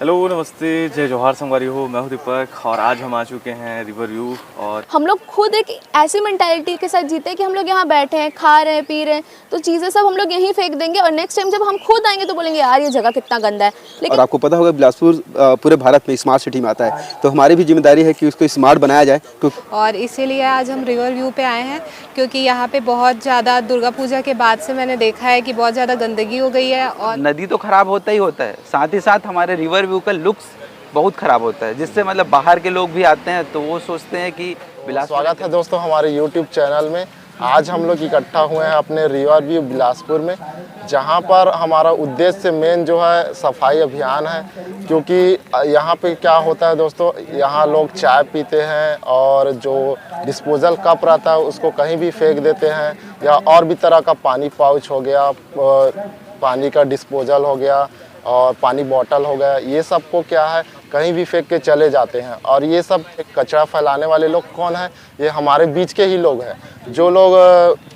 Hello नमस्ते, जय जवाहर संगवारी हो। मैं हूं दीपक और आज हम आ चुके हैं रिवर व्यू। और हम लोग खुद एक ऐसी मेंटालिटी के साथ जीते हैं कि हम लोग यहाँ बैठे हैं, खा रहे हैं, पी रहे हैं, तो चीज़ें सब हम लोग यहीं फेंक देंगे और नेक्स्ट टाइम जब हम खुद आएंगे तो बोलेंगे यार ये जगह कितना गंदा है। और लेकिन आपको पता होगा बिलासपुर पूरे भारत में स्मार्ट सिटी में आता है, तो हमारी भी जिम्मेदारी है कि उसको स्मार्ट बनाया जाए। और इसीलिए आज हम रिवर व्यू पे आए हैं क्योंकि यहाँ पे बहुत ज़्यादा दुर्गा पूजा के बाद से मैंने देखा है कि बहुत ज़्यादा गंदगी हो गई है। और नदी तो खराब होता ही होता है, साथ ही साथ हमारे रिवर व्यू का लुक्स बहुत खराब होता है, जिससे मतलब बाहर के लोग भी आते हैं तो वो सोचते हैं कि बिलासपुर। स्वागत है दोस्तों हमारे YouTube चैनल में। आज हम लोग इकट्ठा हुए हैं अपने रिवर व्यू बिलासपुर में, जहां पर हमारा उद्देश्य मेन जो है सफाई अभियान है। क्योंकि यहाँ पे क्या होता है दोस्तों, यहाँ लोग चाय पीते हैं और जो डिस्पोजल कप रहता है उसको कहीं भी फेंक देते हैं, या और भी तरह का पानी पाउच हो गया, पानी का डिस्पोजल हो गया और पानी बॉटल हो गया, ये सब को क्या है कहीं भी फेंक के चले जाते हैं। और ये सब कचरा फैलाने वाले लोग कौन है? ये हमारे बीच के ही लोग हैं, जो लोग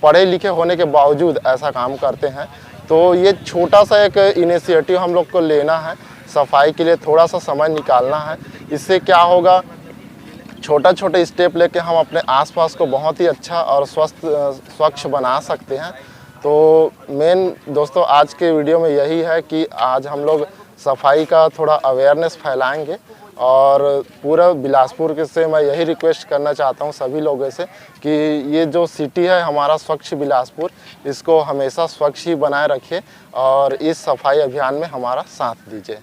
पढ़े लिखे होने के बावजूद ऐसा काम करते हैं। तो ये छोटा सा एक इनिशिएटिव हम लोग को लेना है, सफाई के लिए थोड़ा सा समय निकालना है। इससे क्या होगा, छोटा छोटा स्टेप लेके हम अपने आसपास को बहुत ही अच्छा और स्वच्छ बना सकते हैं। तो मेन दोस्तों आज के वीडियो में यही है कि आज हम लोग सफाई का थोड़ा अवेयरनेस फैलाएंगे। और पूरा बिलासपुर के से मैं यही रिक्वेस्ट करना चाहता हूं सभी लोगों से कि ये जो सिटी है हमारा स्वच्छ बिलासपुर, इसको हमेशा स्वच्छ ही बनाए रखिए और इस सफाई अभियान में हमारा साथ दीजिए।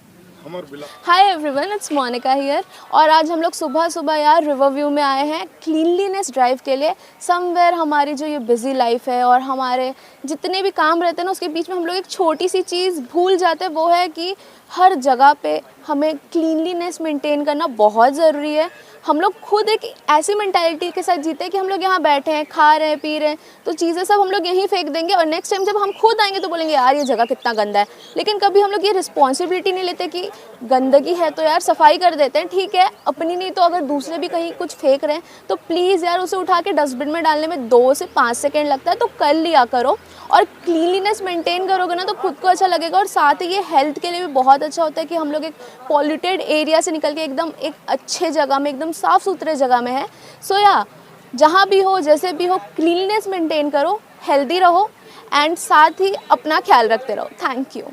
Hi everyone, it's Monika here. और आज हम लोग सुबह सुबह यार रिवर व्यू में आए हैं क्लीनलीनेस ड्राइव के लिए। समवेयर हमारी जो ये बिजी लाइफ है और हमारे जितने भी काम रहते हैं ना, उसके बीच में हम लोग एक छोटी सी चीज़ भूल जाते हैं, वो है कि हर जगह पे हमें क्लीनलीनेस मेंटेन करना बहुत ज़रूरी है। हम लोग खुद एक ऐसी मेंटालिटी के साथ जीते हैं कि हम लोग यहाँ बैठे हैं, खा रहे हैं, पी रहे हैं, तो चीज़ें सब हम लोग यहीं फेंक देंगे और नेक्स्ट टाइम जब हम खुद आएंगे तो बोलेंगे यार ये जगह कितना गंदा है। लेकिन कभी हम लोग ये रिस्पॉन्सिबिलिटी नहीं लेते कि गंदगी है तो यार सफाई कर देते हैं, ठीक है, अपनी नहीं तो अगर दूसरे भी कहीं कुछ फेंक रहे हैं तो प्लीज़ यार उसे उठा के डस्टबिन में डालने में 2 से 5 सेकेंड लगता है, तो कर लिया करो। और क्लीनलीनेस मेंटेन करोगे ना तो खुद को अच्छा लगेगा और साथ ही ये हेल्थ के लिए भी बहुत अच्छा होता है कि हम लोग एक पॉल्यूटेड एरिया से निकल के एकदम एक अच्छे जगह में, एकदम साफ़ सुथरे जगह में है। सो या जहाँ भी हो, जैसे भी हो, क्लीनलीनेस मेंटेन करो, हेल्दी रहो एंड साथ ही अपना ख्याल रखते रहो। Thank you.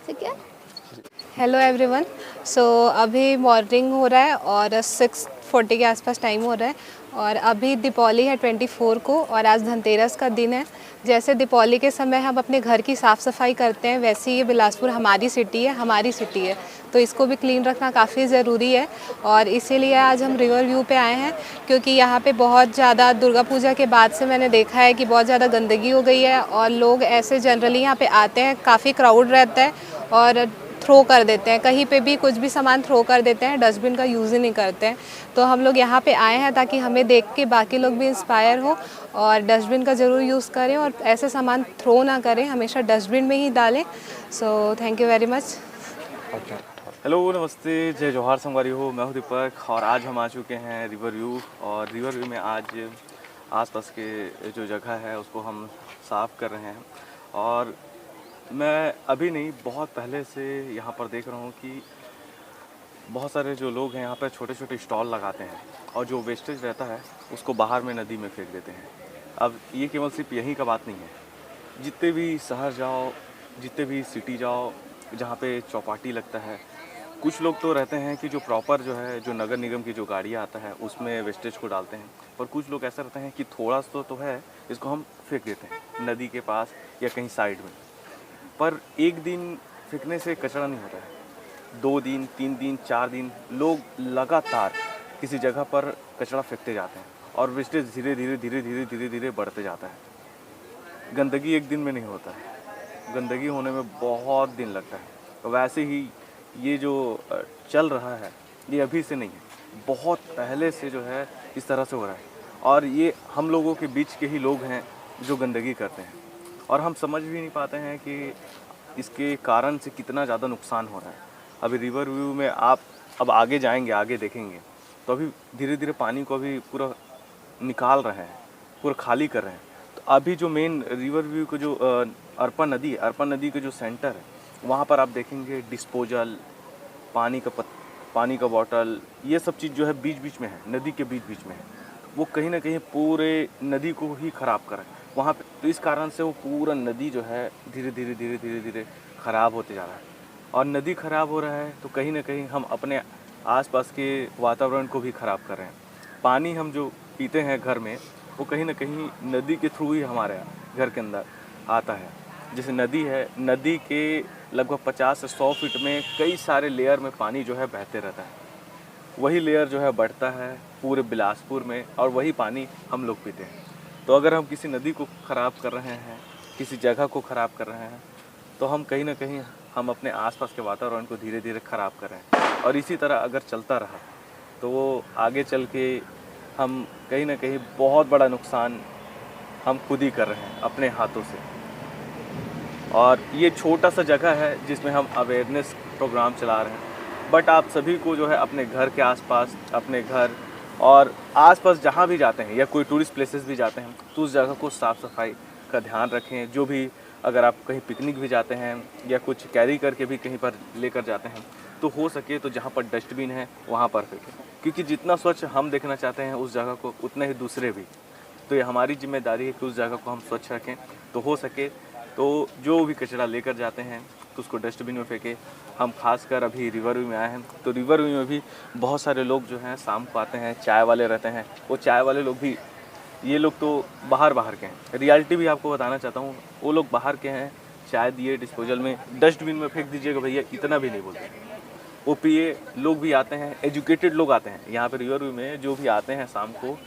ठीक है, हेलो एवरीवन। अभी मॉर्निंग हो रहा है और 6:40 के आसपास टाइम हो रहा है और अभी दीपावली है 24 को और आज धनतेरस का दिन है। जैसे दीपावली के समय हम अपने घर की साफ़ सफाई करते हैं, वैसे ही ये बिलासपुर हमारी सिटी है, तो इसको भी क्लीन रखना काफ़ी ज़रूरी है। और इसीलिए आज हम रिवर व्यू पे आए हैं क्योंकि यहाँ पे बहुत ज़्यादा दुर्गा पूजा के बाद से मैंने देखा है कि बहुत ज़्यादा गंदगी हो गई है और लोग ऐसे जनरली यहाँ पे आते हैं, काफ़ी क्राउड रहता है और थ्रो कर देते हैं, कहीं पे भी कुछ भी सामान थ्रो कर देते हैं, डस्टबिन का यूज़ ही नहीं करते हैं। तो हम लोग यहाँ पे आए हैं ताकि हमें देख के बाकी लोग भी इंस्पायर हो और डस्टबिन का ज़रूर यूज़ करें और ऐसे सामान थ्रो ना करें, हमेशा डस्टबिन में ही डालें। So thank you very much. Hello नमस्ते, जय जवाहर संगवारी हो। मैं हूं दीपक और आज हम आ चुके हैं रिवर व्यू। और रिवर व्यू में आज आसपास के जो जगह है उसको हम साफ़ कर रहे हैं। और मैं अभी नहीं, बहुत पहले से यहाँ पर देख रहा हूँ कि बहुत सारे जो लोग हैं यहाँ पर छोटे छोटे स्टॉल लगाते हैं और जो वेस्टेज रहता है उसको बाहर में नदी में फेंक देते हैं। अब ये केवल सिर्फ यहीं का बात नहीं है, जितने भी शहर जाओ, जितने भी सिटी जाओ जहाँ पे चौपाटी लगता है, कुछ लोग तो रहते हैं कि जो प्रॉपर जो है, जो नगर निगम की जो गाड़ियाँ आता है उसमें वेस्टेज को डालते हैं। पर कुछ लोग ऐसा रहते हैं कि थोड़ा सा तो है, इसको हम फेंक देते हैं नदी के पास या कहीं साइड में। पर एक दिन फेंकने से कचरा नहीं होता है, 2 दिन, 3 दिन, 4 दिन लोग लगातार किसी जगह पर कचरा फेंकते जाते हैं और वेस्टेज धीरे धीरे बढ़ते जाता है। गंदगी एक दिन में नहीं होता है, गंदगी होने में बहुत दिन लगता है। वैसे ही ये जो चल रहा है ये अभी से नहीं है, बहुत पहले से जो है इस तरह से हो रहा है। और ये हम लोगों के बीच के ही लोग हैं जो गंदगी करते हैं और हम समझ भी नहीं पाते हैं कि इसके कारण से कितना ज़्यादा नुकसान हो रहा है। अभी रिवर व्यू में आप अब आगे जाएंगे, आगे देखेंगे तो अभी धीरे धीरे पानी को अभी पूरा निकाल रहे हैं, पूरा खाली कर रहे हैं। तो अभी जो मेन रिवर व्यू का जो अर्पण नदी के जो सेंटर है, वहाँ पर आप देखेंगे डिस्पोजल, पानी का बॉटल, ये सब चीज़ जो है बीच बीच में है, नदी के बीच बीच में है, वो कहीं ना कहीं पूरे नदी को ही ख़राब कर रहा है वहाँ पे। तो इस कारण से वो पूरा नदी जो है धीरे धीरे धीरे धीरे धीरे ख़राब होते जा रहा है। और नदी ख़राब हो रहा है तो कहीं ना कहीं हम अपने आसपास के वातावरण को भी ख़राब कर रहे हैं। पानी हम जो पीते हैं घर में, वो कहीं ना कहीं नदी के थ्रू ही हमारे घर के अंदर आता है। जैसे नदी है, नदी के लगभग 50 से 100 फीट में कई सारे लेयर में पानी जो है बहते रहता है। वही लेयर जो है बढ़ता है पूरे बिलासपुर में, और वही पानी हम लोग पीते हैं। तो अगर हम किसी नदी को ख़राब कर रहे हैं, किसी जगह को ख़राब कर रहे हैं, तो हम कहीं ना कहीं हम अपने आसपास के वातावरण को धीरे धीरे ख़राब कर रहे हैं। और इसी तरह अगर चलता रहा तो वो आगे चल के हम कहीं ना कहीं बहुत बड़ा नुकसान हम खुद ही कर रहे हैं अपने हाथों से। और ये छोटा सा जगह है जिसमें हम अवेयरनेस प्रोग्राम चला रहे हैं, बट आप सभी को जो है अपने घर के आसपास, अपने घर और आसपास जहाँ भी जाते हैं या कोई टूरिस्ट प्लेसेस भी जाते हैं, तो उस जगह को साफ़ सफाई का ध्यान रखें। जो भी अगर आप कहीं पिकनिक भी जाते हैं या कुछ कैरी करके भी कहीं पर लेकर जाते हैं, तो हो सके तो जहाँ पर डस्टबिन है वहाँ पर फेंकें, क्योंकि जितना स्वच्छ हम देखना चाहते हैं उस जगह को, उतना ही दूसरे भी। तो ये हमारी जिम्मेदारी है कि उस जगह को हम स्वच्छ रखें। तो हो सके तो जो भी कचरा लेकर जाते हैं तो उसको डस्टबिन में फेंकें। हम खासकर अभी रिवर व्यू में आए हैं, तो रिवर व्यू में भी बहुत सारे लोग जो हैं शाम को आते हैं, चाय वाले रहते हैं। वो चाय वाले लोग भी, ये लोग तो बाहर के हैं। रियलिटी भी आपको बताना चाहता हूँ, वो लोग बाहर के हैं। चाय दिए डिस्पोजल में, डस्टबिन में फेंक दीजिएगा भैया, इतना भी नहीं बोलते। वो पिए लोग भी आते हैं, एजुकेटेड लोग आते हैं यहाँ पे रिवर व्यू में। जो भी आते हैं शाम को,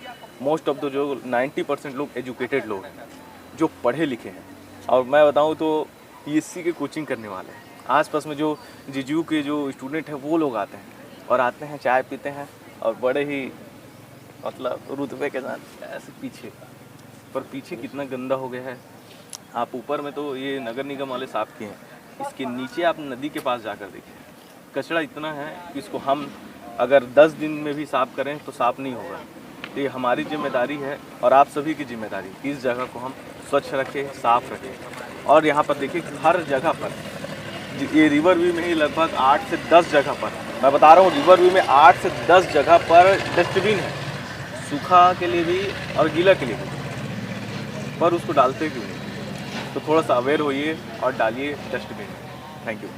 मोस्ट ऑफ द जो 90% लोग एजुकेटेड लोग हैं, जो पढ़े लिखे हैं। और मैं बताऊँ तो PSC के कोचिंग करने वाले हैं। आसपास में जो जीजू के जो स्टूडेंट हैं वो लोग आते हैं और आते हैं, चाय पीते हैं और बड़े ही मतलब रुतबे के साथ ऐसे पीछे। पर पीछे कितना गंदा हो गया है। आप ऊपर में तो ये नगर निगम वाले साफ़ किए हैं, इसके नीचे आप नदी के पास जाकर देखिए, कचरा इतना है कि इसको हम अगर 10 दिन में भी साफ़ करें तो साफ़ नहीं होगा। तो ये हमारी जिम्मेदारी है और आप सभी की जिम्मेदारी कि इस जगह को हम स्वच्छ रखें, साफ़ रखें। और यहाँ पर देखिए हर जगह पर, ये रिवर व्यू में ही लगभग 8 से 10 जगह पर, मैं बता रहा हूँ रिवर व्यू में 8 से 10 जगह पर डस्टबिन है, सूखा के लिए भी और गीला के लिए भी, पर उसको डालते क्यों नहीं? तो थोड़ा सा अवेयर होइए और डालिए डस्टबिन। Thank you.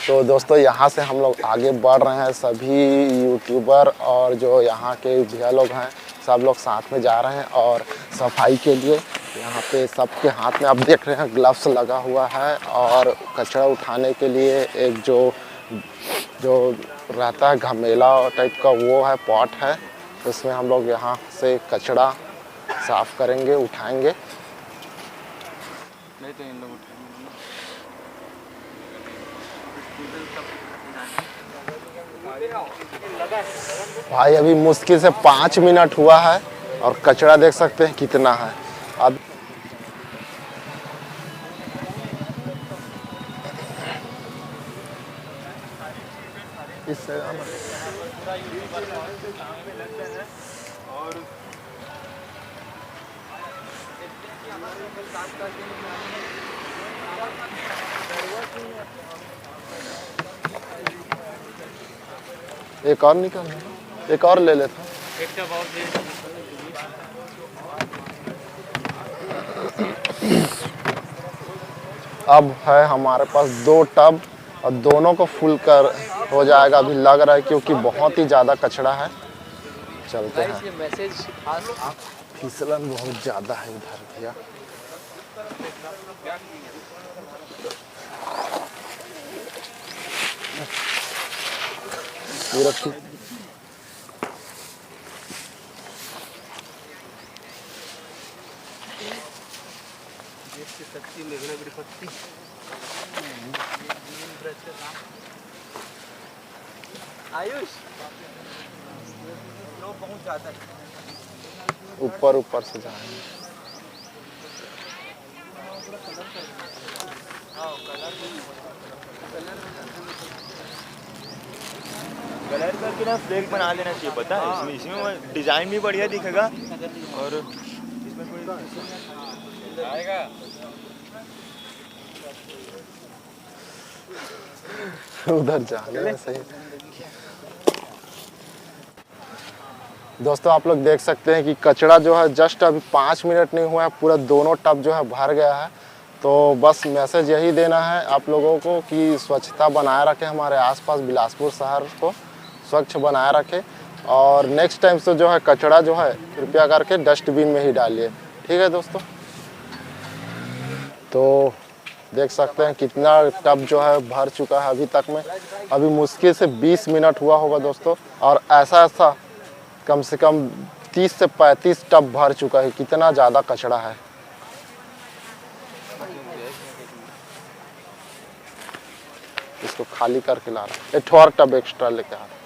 तो दोस्तों यहाँ से हम लोग आगे बढ़ रहे हैं, सभी यूट्यूबर और जो यहाँ के भैया लोग हैं सब लोग साथ में जा रहे हैं। और सफाई के लिए यहाँ पे सबके हाथ में आप देख रहे हैं ग्लव्स लगा हुआ है, और कचरा उठाने के लिए एक जो रहता है घमेला टाइप का वो है, पॉट है, उसमें हम लोग यहाँ से कचरा साफ़ करेंगे, उठाएंगे। नहीं तो इन लोग भाई अभी मुश्किल से 5 मिनट हुआ है और कचरा देख सकते हैं कितना है। अब इससे एक और निकल, एक और ले लेता। अब है हमारे पास 2 टब और दोनों को फुल कर हो जाएगा अभी लग रहा है, क्योंकि बहुत ही ज़्यादा कचरा है। चलते हैं। फिसलन बहुत ज़्यादा है उधर भैया। पूरा आयुष बहुत ज़्यादा ऊपर ऊपर से जाएंगे। कलर करके ना फ्लैग बना लेना चाहिए, पता है इसमें डिजाइन भी बढ़िया दिखेगा और इसमें कोई आएगा। उधर जाने में सही। दोस्तों आप लोग देख सकते हैं कि कचरा जो है जस्ट अभी 5 मिनट नहीं हुआ है, पूरा दोनों टब जो है भर गया है। तो बस मैसेज यही देना है आप लोगों को कि स्वच्छता बनाए रखें, हमारे आसपास बिलासपुर शहर को स्वच्छ बनाए रखें, और नेक्स्ट टाइम से जो है कचरा जो है कृपया करके डस्टबिन में ही डालिए। ठीक है दोस्तों, तो देख सकते हैं कितना टब जो है भर चुका है अभी तक में। अभी मुश्किल से 20 मिनट हुआ होगा दोस्तों, और ऐसा कम से कम 30 से 35 टब भर चुका है। कितना ज़्यादा कचरा है। इसको खाली करके ला रहा है, एक और टब एक्स्ट्रा लेके आ रहा है।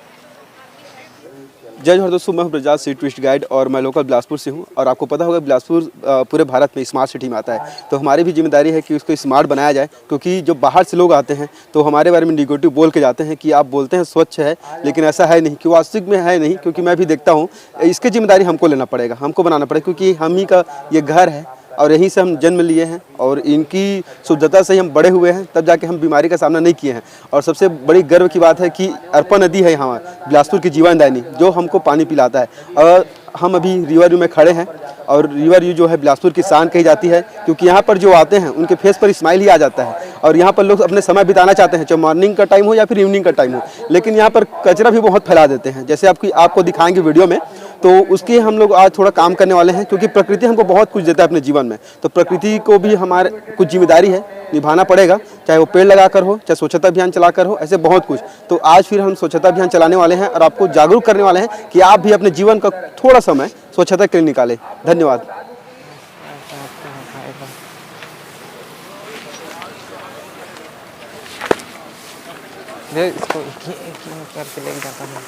जय जोहर दोस्तों, मैं हूं प्रजात सी टूरिस्ट गाइड और मैं लोकल बिलासपुर से हूं। और आपको पता होगा बिलासपुर पूरे भारत में स्मार्ट सिटी में आता है, तो हमारी भी जिम्मेदारी है कि उसको स्मार्ट बनाया जाए। क्योंकि जो बाहर से लोग आते हैं तो हमारे बारे में निगेटिव बोल के जाते हैं कि आप बोलते हैं स्वच्छ है, लेकिन ऐसा है नहीं, कि वास्तविक में है नहीं। क्योंकि मैं भी देखता हूँ, इसकी जिम्मेदारी हमको लेना पड़ेगा, हमको बनाना पड़ेगा, क्योंकि हम ही का ये घर है और यहीं से हम जन्म लिए हैं और इनकी शुद्धता से ही हम बड़े हुए हैं, तब जाके हम बीमारी का सामना नहीं किए हैं। और सबसे बड़ी गर्व की बात है कि अरपा नदी है यहाँ बिलासपुर की जीवनदायिनी, जो हमको पानी पिलाता है। और हम अभी रिवर व्यू में खड़े हैं और रिवर व्यू जो है बिलासपुर की शान कही जाती है, क्योंकि यहाँ पर जो आते हैं उनके फेस पर स्माइल ही आ जाता है। और यहाँ पर लोग अपने समय बिताना चाहते हैं, चाहे मॉर्निंग का टाइम हो या फिर इवनिंग का टाइम हो, लेकिन यहाँ पर कचरा भी बहुत फैला देते हैं। जैसे आपको दिखाएंगे वीडियो में, तो उसके हम लोग आज थोड़ा काम करने वाले हैं, क्योंकि प्रकृति हमको बहुत कुछ देता है अपने जीवन में। तो प्रकृति को भी हमारे कुछ जिम्मेदारी है, निभाना पड़ेगा, चाहे वो पेड़ लगाकर हो, चाहे स्वच्छता अभियान चलाकर हो, ऐसे बहुत कुछ। तो आज फिर हम स्वच्छता अभियान चलाने वाले हैं और आपको जागरूक करने वाले हैं कि आप भी अपने जीवन का थोड़ा समय स्वच्छता के लिए निकालें। धन्यवाद। इसको करके लेके जाता हूँ,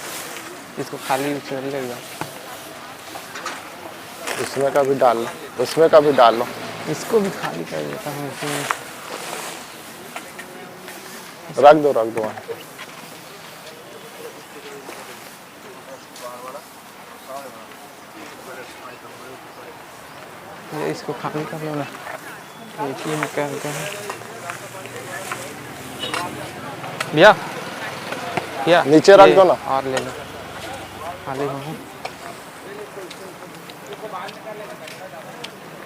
इसको खाली लेगा, उसमें का भी डाल लो, उसमें का भी डाल लो, इसको भी खाली कर देता हूँ। रख दो ये इसको खाली कर लो ना, एक ही में करते हैं भैया। नीचे रख दो ना, और ले लो, खाली हो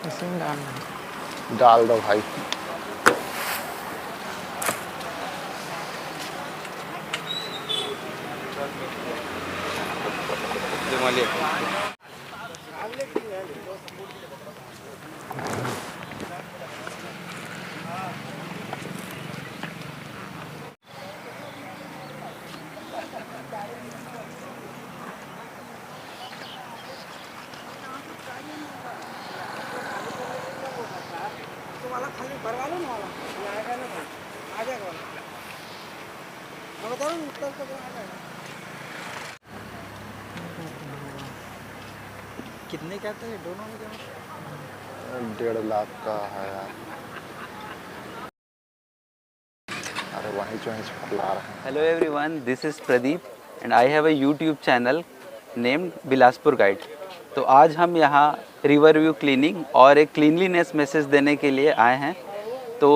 इसमें डाल दो भाई। कितने कहते हैं दोनों में? 1.5 लाख का है यार। अरे वहीं जो फैला रहे हैं। Hello everyone, this is Pradeep and I have a YouTube channel named Bilaspur guide. तो आज हम यहाँ रिवर व्यू क्लीनिंग और एक क्लीनलीनेस मैसेज देने के लिए आए हैं। तो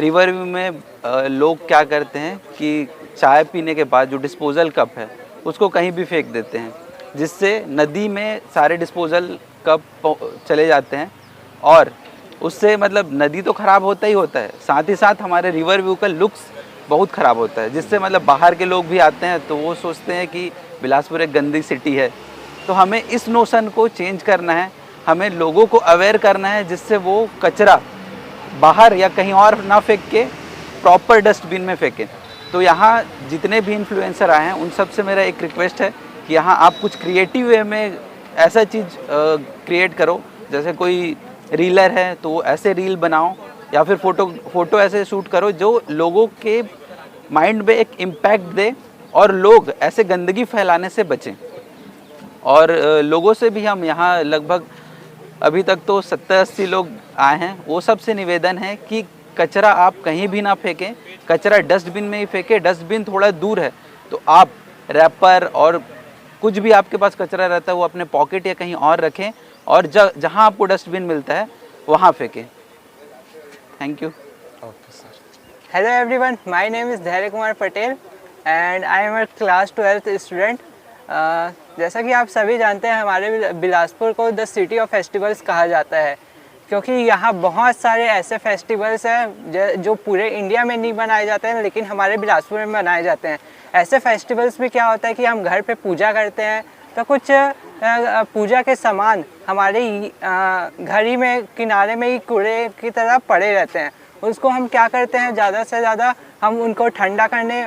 रिवर व्यू में लोग क्या करते हैं कि चाय पीने के बाद जो डिस्पोजल कप है उसको कहीं भी फेंक देते हैं, जिससे नदी में सारे डिस्पोजल कप चले जाते हैं और उससे मतलब नदी तो ख़राब होता ही होता है, साथ ही साथ हमारे रिवर व्यू का लुक्स बहुत ख़राब होता है, जिससे मतलब बाहर के लोग भी आते हैं तो वो सोचते हैं कि बिलासपुर एक गंदी सिटी है। तो हमें इस नोशन को चेंज करना है, हमें लोगों को अवेयर करना है, जिससे वो कचरा बाहर या कहीं और ना फेंक के प्रॉपर डस्टबिन में फेंकें। तो यहाँ जितने भी इन्फ्लुएंसर आए हैं उन सब से मेरा एक रिक्वेस्ट है कि यहाँ आप कुछ क्रिएटिव वे में ऐसा चीज़ क्रिएट करो, जैसे कोई रीलर है तो ऐसे रील बनाओ, या फिर फ़ोटो ऐसे शूट करो जो लोगों के माइंड में एक इम्पैक्ट दे और लोग ऐसे गंदगी फैलाने से बचें। और लोगों से भी हम यहाँ लगभग अभी तक तो 70-80 लोग आए हैं, वो सबसे निवेदन है कि कचरा आप कहीं भी ना फेंकें, कचरा डस्टबिन में ही फेंकें। डस्टबिन थोड़ा दूर है तो आप रैपर और कुछ भी आपके पास कचरा रहता है वो अपने पॉकेट या कहीं और रखें, और जहाँ आपको डस्टबिन मिलता है वहाँ फेंकें। Thank you. Okay sir. Hello everyone, my name is Dhairya Kumar Patel and I am a class 12th student. जैसा कि आप सभी जानते हैं हमारे बिलासपुर को द सिटी ऑफ फेस्टिवल्स कहा जाता है, क्योंकि यहाँ बहुत सारे ऐसे फेस्टिवल्स हैं जो पूरे इंडिया में नहीं मनाए जाते हैं लेकिन हमारे बिलासपुर में मनाए जाते हैं। ऐसे फेस्टिवल्स में क्या होता है कि हम घर पे पूजा करते हैं तो कुछ पूजा के सामान हमारे घर ही में किनारे में ही कूड़े की तरह पड़े रहते हैं। उसको हम क्या करते हैं, ज़्यादा से ज़्यादा हम उनको ठंडा करने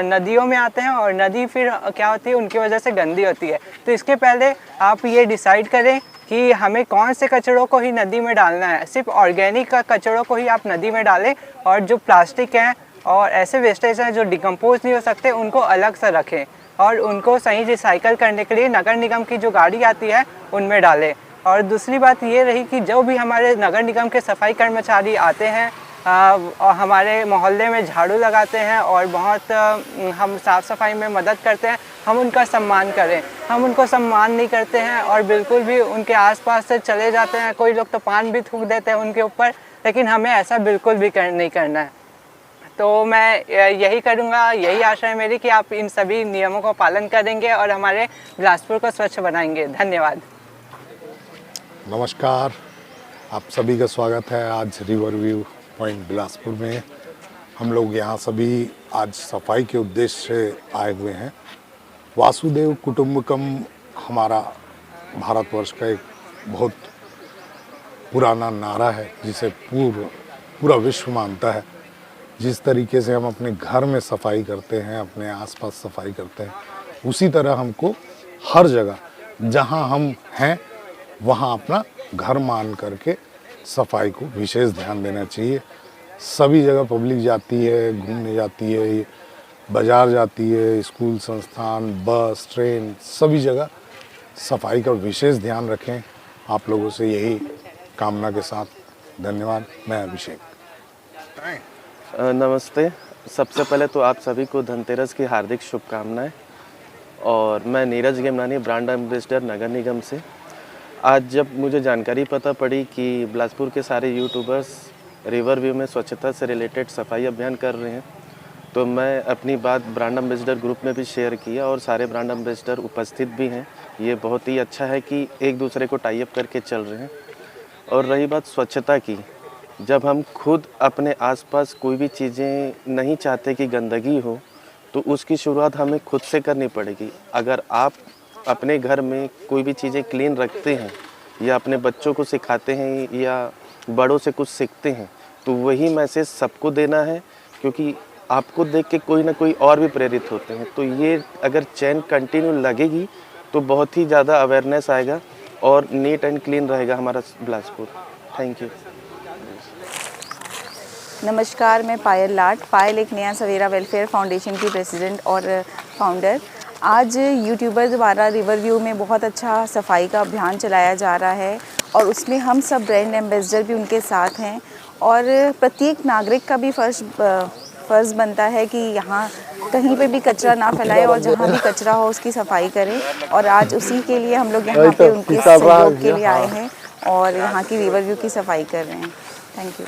नदियों में आते हैं और नदी फिर क्या होती है उनकी वजह से गंदी होती है। तो इसके पहले आप ये डिसाइड करें कि हमें कौन से कचड़ों को ही नदी में डालना है। सिर्फ ऑर्गेनिक का कचड़ों को ही आप नदी में डालें और जो प्लास्टिक हैं और ऐसे वेस्टेज हैं जो डिकम्पोज नहीं हो सकते उनको अलग से रखें और उनको सही रिसाइकल करने के लिए नगर निगम की जो गाड़ी आती है उनमें डालें। और दूसरी बात ये रही कि जो भी हमारे नगर निगम के सफाई कर्मचारी आते हैं और हमारे मोहल्ले में झाड़ू लगाते हैं और बहुत हम साफ़ सफाई में मदद करते हैं, हम उनका सम्मान करें। हम उनको सम्मान नहीं करते हैं और बिल्कुल भी उनके आसपास से चले जाते हैं। कोई लोग तो पान भी थूक देते हैं उनके ऊपर, लेकिन हमें ऐसा बिल्कुल भी नहीं करना है। तो मैं यही करूँगा, यही आशा है मेरी कि आप इन सभी नियमों का पालन करेंगे और हमारे बिलासपुर को स्वच्छ बनाएंगे। धन्यवाद। नमस्कार, आप सभी का स्वागत है आज रिवर व्यू पॉइंट बिलासपुर में। हम लोग यहाँ सभी आज सफाई के उद्देश्य से आए हुए हैं। वासुदेव कुटुंबकम हमारा भारतवर्ष का एक बहुत पुराना नारा है जिसे पूरा विश्व मानता है। जिस तरीके से हम अपने घर में सफाई करते हैं, अपने आसपास सफाई करते हैं, उसी तरह हमको हर जगह जहाँ हम हैं वहाँ अपना घर मान करके सफाई को विशेष ध्यान देना चाहिए। सभी जगह पब्लिक जाती है, घूमने जाती है, बाज़ार जाती है, स्कूल, संस्थान, बस, ट्रेन, सभी जगह सफाई का विशेष ध्यान रखें। आप लोगों से यही कामना के साथ धन्यवाद। मैं अभिषेक। नमस्ते। सबसे पहले तो आप सभी को धनतेरस की हार्दिक शुभकामनाएं। और मैं नीरज गेमनानी, ब्रांड एम्बेसडर नगर निगम से। आज जब मुझे जानकारी पता पड़ी कि बिलासपुर के सारे यूट्यूबर्स रिवर व्यू में स्वच्छता से रिलेटेड सफाई अभियान कर रहे हैं, तो मैं अपनी बात ब्रांड एम्बेसडर ग्रुप में भी शेयर किया और सारे ब्रांड एम्बेसडर उपस्थित भी हैं। ये बहुत ही अच्छा है कि एक दूसरे को टाई अप करके चल रहे हैं। और रही बात स्वच्छता की, जब हम खुद अपने आसपास कोई भी चीज़ें नहीं चाहते कि गंदगी हो, तो उसकी शुरुआत हमें खुद से करनी पड़ेगी। अगर आप अपने घर में कोई भी चीज़ें क्लीन रखते हैं या अपने बच्चों को सिखाते हैं या बड़ों से कुछ सीखते हैं, तो वही मैसेज सबको देना है, क्योंकि आपको देख के कोई ना कोई और भी प्रेरित होते हैं। तो ये अगर चैन कंटिन्यू लगेगी तो बहुत ही ज़्यादा अवेयरनेस आएगा और नीट एंड क्लीन रहेगा हमारा बिलासपुर। Thank you. नमस्कार, मैं पायल लाट। पायल एक नया सवेरा वेलफेयर फाउंडेशन की प्रेसिडेंट और फाउंडर। आज यूट्यूबर द्वारा रिवर व्यू में बहुत अच्छा सफाई का अभियान चलाया जा रहा है और उसमें हम सब ब्रांड एम्बेसडर भी उनके साथ हैं। और प्रत्येक नागरिक का भी फ़र्ज़ बनता है कि यहाँ कहीं पे भी कचरा ना फैलाए और जहाँ भी कचरा हो उसकी सफाई करें। और आज उसी के लिए हम लोग यहाँ पे उनके सहयोग के लिए आए हैं और यहाँ की रिवर व्यू की सफाई कर रहे हैं। Thank you.